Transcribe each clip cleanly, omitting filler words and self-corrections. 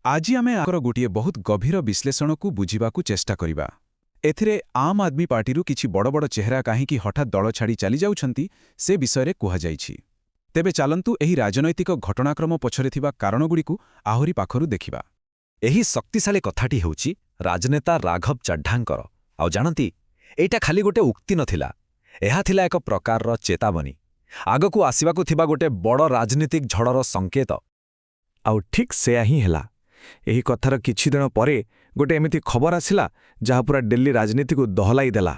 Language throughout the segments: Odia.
ଆଜି ଆମେ ଆଗର ଗୋଟିଏ ବହୁତ ଗଭୀର ବିଶ୍ଳେଷଣକୁ ବୁଝିବାକୁ ଚେଷ୍ଟା କରିବା। ଏଥିରେ ଆମ୍ ଆଦମୀ ପାର୍ଟିରୁ କିଛି ବଡ଼ ବଡ଼ ଚେହେରା କାହିଁକି ହଠାତ୍ ଦଳ ଛାଡ଼ି ଚାଲିଯାଉଛନ୍ତି ସେ ବିଷୟରେ କୁହାଯାଇଛି। ତେବେ ଚାଲନ୍ତୁ ଏହି ରାଜନୈତିକ ଘଟଣାକ୍ରମ ପଛରେ ଥିବା କାରଣଗୁଡ଼ିକୁ ଆହୁରି ପାଖରୁ ଦେଖିବା। ଏହି ଶକ୍ତିଶାଳୀ କଥାଟି ହେଉଛି ରାଜନେତା ରାଘବ ଚଡ୍ଢାଙ୍କର। ଆଉ ଜାଣନ୍ତି, ଏଇଟା ଖାଲି ଗୋଟେ ଉକ୍ତି ନଥିଲା, ଏହା ଥିଲା ଏକ ପ୍ରକାରର ଚେତାବନୀ, ଆଗକୁ ଆସିବାକୁ ଥିବା ଗୋଟେ ବଡ଼ ରାଜନୀତିକ ଝଡ଼ର ସଙ୍କେତ। ଆଉ ଠିକ୍ ସେୟା ହିଁ ହେଲା। ଏହି କଥାର କିଛି ଦିନ ପରେ ଗୋଟେ ଏମିତି ଖବର ଆସିଲା ଯାହା ପୁରା ଦିଲ୍ଲୀ ରାଜନୀତିକୁ ଦହଲାଇ ଦେଲା।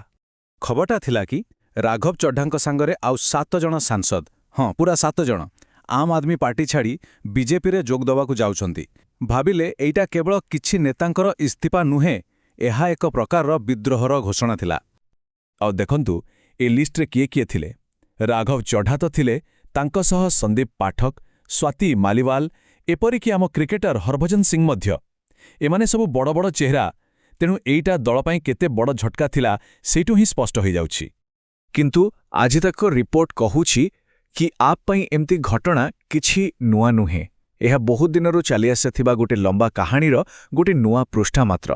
ଖବରଟା ଥିଲା କି ରାଘବ ଚଡ୍ଢାଙ୍କ ସାଙ୍ଗରେ ଆଉ 7 ଜଣ ସାଂସଦ, ହଁ ପୁରା 7 ଜଣ, ଆମ୍ ଆଦମୀ ପାର୍ଟି ଛାଡ଼ି ବିଜେପିରେ ଯୋଗ ଦେବାକୁ ଯାଉଛନ୍ତି। ଭାବିଲେ ଏଇଟା କେବଳ କିଛି ନେତାଙ୍କର ଇସ୍ତିଫା ନୁହେଁ, ଏହା ଏକ ପ୍ରକାରର ବିଦ୍ରୋହର ଘୋଷଣା ଥିଲା। ଆଉ ଦେଖନ୍ତୁ, ଏ ଲିଷ୍ଟରେ କିଏ କିଏ ଥିଲେ। ରାଘବ ଚଡ୍ଢା ତ ଥିଲେ, ତାଙ୍କ ସହ ସନ୍ଦୀପ ପାଠକ, ସ୍ୱାତି ମାଲିୱାଲ, ଏପରିକି ଆମ କ୍ରିକେଟର ହରଭଜନ ସିଂ ମଧ୍ୟ। ଏମାନେ ସବୁ ବଡ଼ ବଡ଼ ଚେହେରା, ତେଣୁ ଏଇଟା ଦଳ ପାଇଁ କେତେ ବଡ଼ ଝଟକା ଥିଲା ସେଇଠୁ ହିଁ ସ୍ପଷ୍ଟ ହୋଇଯାଉଛି। କିନ୍ତୁ ଆଜି ତକ ରିପୋର୍ଟ କହୁଛି କି ଆପ୍ ପାଇଁ ଏମିତି ଘଟଣା କିଛି ନୂଆ ନୁହେଁ। ଏହା ବହୁତ ଦିନରୁ ଚାଲିଆସିଥିବା ଗୋଟେ ଲମ୍ବା କାହାଣୀର ଗୋଟେ ନୂଆ ପୃଷ୍ଠା ମାତ୍ର।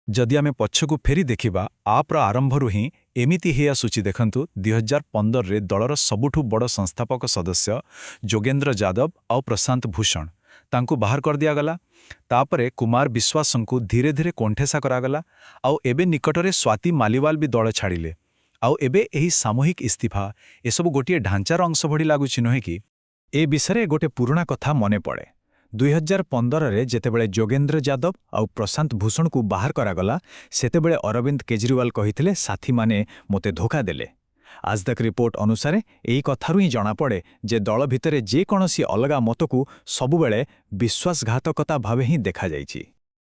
ଯଦି ଆମେ ପଛକୁ ଫେରି ଦେଖିବା, ଆପ୍ର ଆରମ୍ଭରୁ ହିଁ ଏମିତି ହେଇ ଆସୁଛି। ଦେଖନ୍ତୁ, 2015ରେ ଦଳର ସବୁଠୁ ବଡ଼ ସଂସ୍ଥାପକ ସଦସ୍ୟ ଯୋଗେନ୍ଦ୍ର ଯାଦବ ଆଉ ପ୍ରଶାନ୍ତ ଭୂଷଣ, ତାଙ୍କୁ ବାହାର କରିଦିଆଗଲା। ତାପରେ କୁମାର ବିଶ୍ୱାସଙ୍କୁ ଧୀରେ ଧୀରେ କୋଣ୍ଠେସା କରାଗଲା। ଆଉ ଏବେ ନିକଟରେ ସ୍ୱାତି ମାଲିୱାଲ ବି ଦଳ ଛାଡ଼ିଲେ। ଆଉ ଏବେ ଏହି ସାମୂହିକ ଇସ୍ତିଫା, ଏସବୁ ଗୋଟିଏ ଢାଞ୍ଚାର ଅଂଶ ଭଳି ଲାଗୁଛି, ନୁହେଁ କି? ଏ ବିଷୟରେ ଗୋଟେ ପୁରୁଣା କଥା ମନେ ପଡ଼େ। 2015ରେ ଯେତେବେଳେ ଯୋଗେନ୍ଦ୍ର ଯାଦବ ଆଉ ପ୍ରଶାନ୍ତ ଭୂଷଣଙ୍କୁ ବାହାର କରାଗଲା, ସେତେବେଳେ ଅରବିନ୍ଦ କେଜରିୱାଲ କହିଥିଲେ ସାଥୀମାନେ ମୋତେ ଧୋକା ଦେଲେ। ଆଜ୍‌ତକ୍ ରିପୋର୍ଟ ଅନୁସାରେ ଏହି କଥାରୁ ହିଁ ଜଣାପଡ଼େ ଯେ ଦଳ ଭିତରେ ଯେକୌଣସି ଅଲଗା ମତକୁ ସବୁବେଳେ ବିଶ୍ୱାସଘାତକତା ଭାବେ ହିଁ ଦେଖାଯାଇଛି।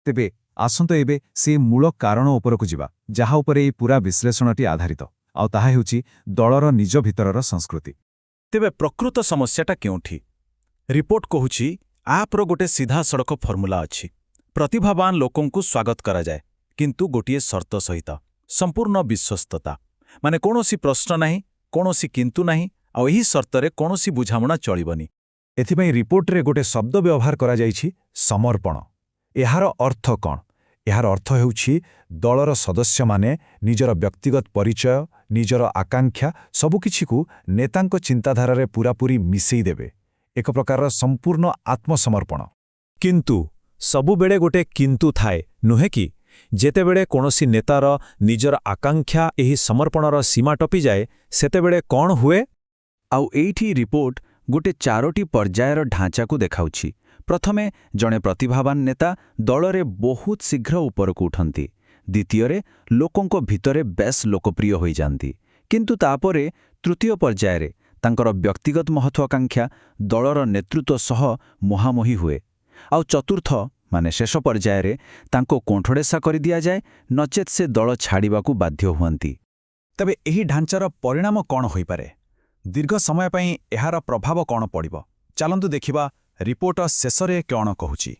ତେବେ ଆସନ୍ତୁ ଏବେ ସେ ମୂଳ କାରଣ ଉପରକୁ ଯିବା, ଯାହା ଉପରେ ଏହି ପୁରା ବିଶ୍ଳେଷଣଟି ଆଧାରିତ, ଆଉ ତାହା ହେଉଛି ଦଳର ନିଜ ଭିତରର ସଂସ୍କୃତି। ତେବେ ପ୍ରକୃତ ସମସ୍ୟାଟା କେଉଁଠି? ରିପୋର୍ଟ କହୁଛି ଆପ୍ର ଗୋଟେ ସିଧାସଳଖ ଫର୍ମୁଲା ଅଛି। ପ୍ରତିଭାବାନ ଲୋକଙ୍କୁ ସ୍ୱାଗତ କରାଯାଏ, କିନ୍ତୁ ଗୋଟିଏ ସର୍ତ୍ତ ସହିତ, ସମ୍ପୂର୍ଣ୍ଣ ବିଶ୍ୱସ୍ତତା। ମାନେ କୌଣସି ପ୍ରଶ୍ନ ନାହିଁ, କୌଣସି କିନ୍ତୁ ନାହିଁ, ଆଉ ଏହି ସର୍ତ୍ତରେ କୌଣସି ବୁଝାମଣା ଚଳିବନି। ଏଥିପାଇଁ ରିପୋର୍ଟରେ ଗୋଟେ ଶବ୍ଦ ବ୍ୟବହାର କରାଯାଇଛି, ସମର୍ପଣ। ଏହାର ଅର୍ଥ କ'ଣ? ଏହାର ଅର୍ଥ ହେଉଛି ଦଳର ସଦସ୍ୟମାନେ ନିଜର ବ୍ୟକ୍ତିଗତ ପରିଚୟ, ନିଜର ଆକାଂକ୍ଷା ସବୁକିଛିକୁ ନେତାଙ୍କ ଚିନ୍ତାଧାରାରେ ପୂରାପୂରି ମିଶେଇ ଦେବେ। ଏକ ପ୍ରକାରର ସମ୍ପୂର୍ଣ୍ଣ ଆତ୍ମସମର୍ପଣ। କିନ୍ତୁ ସବୁବେଳେ ଗୋଟେ କିନ୍ତୁ ଥାଏ, ନୁହେଁ କି? ଯେତେବେଳେ କୌଣସି ନେତାର ନିଜର ଆକାଂକ୍ଷା ଏହି ସମର୍ପଣର ସୀମା ଟପିଯାଏ, ସେତେବେଳେ କ'ଣ ହୁଏ? ଆଉ ଏଇଠି ରିପୋର୍ଟ ଗୋଟେ 4ଟି ପର୍ଯ୍ୟାୟର ଢାଞ୍ଚାକୁ ଦେଖାଉଛି। ପ୍ରଥମେ ଜଣେ ପ୍ରତିଭାବାନ ନେତା ଦଳରେ ବହୁତ ଶୀଘ୍ର ଉପରକୁ ଉଠନ୍ତି। ଦ୍ୱିତୀୟରେ ଲୋକଙ୍କ ଭିତରେ ବେଶ୍ ଲୋକପ୍ରିୟ ହୋଇଯାନ୍ତି। କିନ୍ତୁ ତାପରେ ତୃତୀୟ ପର୍ଯ୍ୟାୟରେ ତାଙ୍କର ବ୍ୟକ୍ତିଗତ ମହତ୍ୱାକାଂକ୍ଷା ଦଳର ନେତୃତ୍ୱ ସହ ମୁହାଁମୁହିଁ ହୁଏ। ଆଉ ଚତୁର୍ଥ ମାନେ ଶେଷ ପର୍ଯ୍ୟାୟରେ ତାଙ୍କୁ କୋଣ୍ଠଦେଶା କରିଦିଆଯାଏ, ନଚେତ୍ ସେ ଦଳ ଛାଡ଼ିବାକୁ ବାଧ୍ୟ ହୁଅନ୍ତି। ତେବେ ଏହି ଢାଞ୍ଚାର ପରିଣାମ କ'ଣ ହୋଇପାରେ? ଦୀର୍ଘ ସମୟ ପାଇଁ ଏହାର ପ୍ରଭାବ କ'ଣ ପଡ଼ିବ? ଚାଲନ୍ତୁ ଦେଖିବା ରିପୋର୍ଟ ଶେଷରେ କ'ଣ କହୁଛି।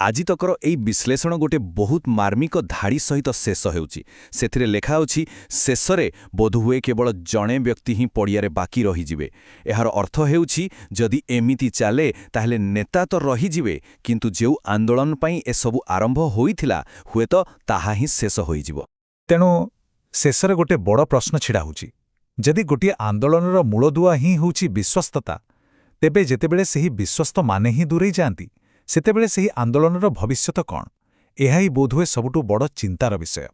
ଆଜି ତକର ଏହି ବିଶ୍ଳେଷଣ ଗୋଟେ ବହୁତ ମାର୍ମିକ ଧାଡ଼ି ସହିତ ଶେଷ ହେଉଛି। ସେଥିରେ ଲେଖାଅଛି, ଶେଷରେ ବୋଧହୁଏ କେବଳ ଜଣେ ବ୍ୟକ୍ତି ହିଁ ପଡ଼ିଆରେ ବାକି ରହିଯିବେ। ଏହାର ଅର୍ଥ ହେଉଛି, ଯଦି ଏମିତି ଚାଲେ ତାହେଲେ ନେତା ତ ରହିଯିବେ, କିନ୍ତୁ ଯେଉଁ ଆନ୍ଦୋଳନ ପାଇଁ ଏସବୁ ଆରମ୍ଭ ହୋଇଥିଲା, ହୁଏତ ତାହା ହିଁ ଶେଷ ହୋଇଯିବ। ତେଣୁ ଶେଷରେ ଗୋଟେ ବଡ଼ ପ୍ରଶ୍ନ ଛିଡ଼ା ହେଉଛି। ଯଦି ଗୋଟିଏ ଆନ୍ଦୋଳନର ମୂଳଦୁଆ ହିଁ ହେଉଛି ବିଶ୍ୱସ୍ତତା, ତେବେ ଯେତେବେଳେ ସେହି ବିଶ୍ୱସ୍ତମାନେ ହିଁ ଦୂରେଇ ଯାଆନ୍ତି, ସେତେବେଳେ ସେହି ଆନ୍ଦୋଳନର ଭବିଷ୍ୟତ କ'ଣ? ଏହା ହିଁ ବୋଧହୁଏ ସବୁଠୁ ବଡ଼ ଚିନ୍ତାର ବିଷୟ।